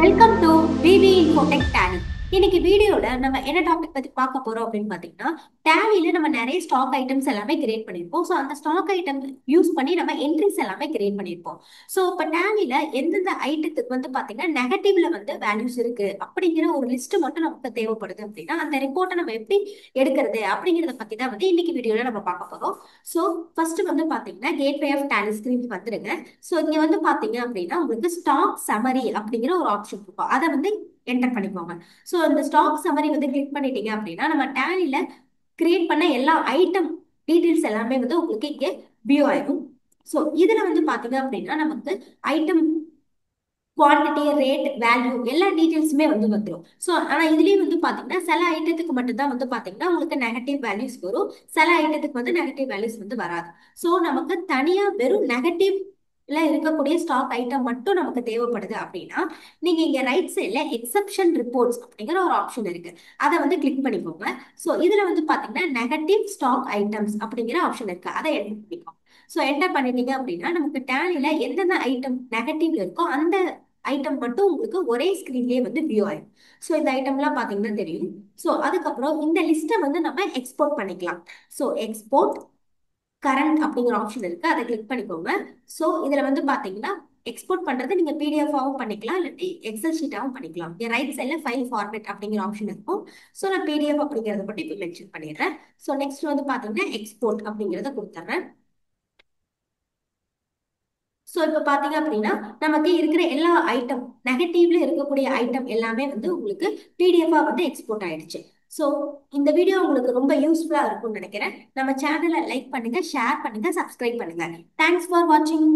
Welcome to BB Infotech Tally. இன்னைக்கு வீடியோல நம்ம என்ன டாபிக் பத்தி பார்க்க போறோம் அப்படின்னு பாத்தீங்கன்னா, டேலில நம்ம நிறைய ஸ்டாக் ஐட்டம்ஸ் எல்லாமே கிரியேட் பண்ணிருப்போம். ஸோ அந்த ஸ்டாக் ஐட்டம் யூஸ் பண்ணி நம்ம என்ட்ரிஸ் எல்லாமே கிரியேட் பண்ணிருப்போம். ஸோ இப்போ டேலில எந்தெந்த ஐட்டத்துக்கு பாத்தீங்கன்னா நெகட்டிவ்ல வேல்யூஸ் இருக்கு அப்படிங்கிற ஒரு லிஸ்ட் மட்டும் நமக்கு தேவைப்படுது அப்படின்னா அந்த ரிப்போர்ட்டை நம்ம எப்படி எடுக்கிறது அப்படிங்கிறத பத்தி தான் இன்னைக்கு வீடியோல நம்ம பார்க்க போறோம். ஸோ ஃபர்ஸ்ட் பாத்தீங்கன்னா கேட்வே ஆஃப் டேலி ஸ்கிரீன் வந்துருங்க. ஸோ இங்க பாத்தீங்க அப்படின்னா உங்களுக்கு ஸ்டாக் சமரி அப்படிங்கிற ஒரு ஆப்ஷன் இருக்கும். அதை என்டர் பண்ணிக்கோங்க. ஸோ இந்த ஸ்டாக் சமரி கிளிக் பண்ணிட்டீங்க அப்படின்னா நம்ம டேலில கிரியேட் பண்ண எல்லா ஐட்டம் டீடைல்ஸ் எல்லாமே உங்களுக்கு இங்கே வியூ ஆயிடும். ஸோ இதுல பாத்தீங்க அப்படின்னா நமக்கு ஐட்டம் குவான்டிட்டி ரேட் வேல்யூ எல்லா டீடைல்ஸுமே வந்துடும். ஸோ ஆனால் இதுலேயும் பார்த்தீங்கன்னா சில ஐட்டத்துக்கு மட்டும்தான் பார்த்தீங்கன்னா உங்களுக்கு நெகட்டிவ் வேல்யூஸ் வரும். சில ஐட்டத்துக்கு நெகட்டிவ் வேல்யூஸ் வராது. ஸோ நமக்கு தனியாக வெறும் நெகட்டிவ்ல இருக்கக்கூடிய ஸ்டாக் ஐட்டம் மட்டும் நமக்கு தேவைப்படுது அப்படின்னா நீங்க இங்க ரைட் சைட்ல எக்ஸப்ஷன் ரிப்போர்ட்ஸ் அப்படிங்கிற ஒரு ஆப்ஷன் இருக்கு. அதை கிளிக் பண்ணிக்கோங்க. ஸோ இதுல பாத்தீங்கன்னா நெகட்டிவ் ஸ்டாக் ஐட்டம்ஸ் அப்படிங்கிற ஆப்ஷன் இருக்கு. அதை என்டர் பண்ணிக்கோங்க. ஸோ என்டர் பண்ணிட்டீங்க அப்படின்னா நமக்கு டேலில எந்தெந்த ஐட்டம் நெகட்டிவ்ல இருக்கோ அந்த ஐட்டம் மட்டும் உங்களுக்கு ஒரே ஸ்கிரீன்லயே வியூ ஆயிடும். ஸோ இந்த ஐட்டம்லாம் பார்த்தீங்கன்னா தெரியும். ஸோ அதுக்கப்புறம் இந்த லிஸ்ட்டை நம்ம எக்ஸ்போர்ட் பண்ணிக்கலாம். ஸோ எக்ஸ்போர்ட் கரண்ட் அப்படிங்கிற ஆப்ஷன் இருக்கு. அதை கிளிக் பண்ணிக்கோங்க. ஸோ இதுல பார்த்தீங்கன்னா எக்ஸ்போர்ட் பண்றது நீங்க பிடிஎஃபாவும் பண்ணிக்கலாம், இல்லாட்டி எக்ஸல் ஷீட்டாவும் பண்ணிக்கலாம். இங்க ரைட் சைட்ல ஃபைல் ஃபார்மேட் அப்படிங்கிற ஆப்ஷன் இருக்கும். ஸோ நான் பிடிஎஃப் அப்படிங்கிறத மட்டும் இப்போ மென்ஷன் பண்ணிடுறேன். ஸோ நெக்ஸ்ட் பார்த்தீங்கன்னா எக்ஸ்போர்ட் அப்படிங்கிறத கொடுத்துட்றேன். ஸோ இப்போ பார்த்தீங்க அப்படின்னா நமக்கு இருக்கிற எல்லா ஐட்டம் நெகட்டிவ்ல இருக்கக்கூடிய ஐட்டம் எல்லாமே உங்களுக்கு பிடிஎஃபா எக்ஸ்போர்ட் ஆயிடுச்சு. ஸோ இந்த வீடியோ உங்களுக்கு ரொம்ப யூஸ்ஃபுல்லா இருக்கும்னு நினைக்கிறேன். நம்ம சேனலை லைக் பண்ணுங்க, ஷேர் பண்ணுங்க, சப்ஸ்கிரைப் பண்ணுங்க. தேங்க்ஸ் ஃபார் வாட்சிங்.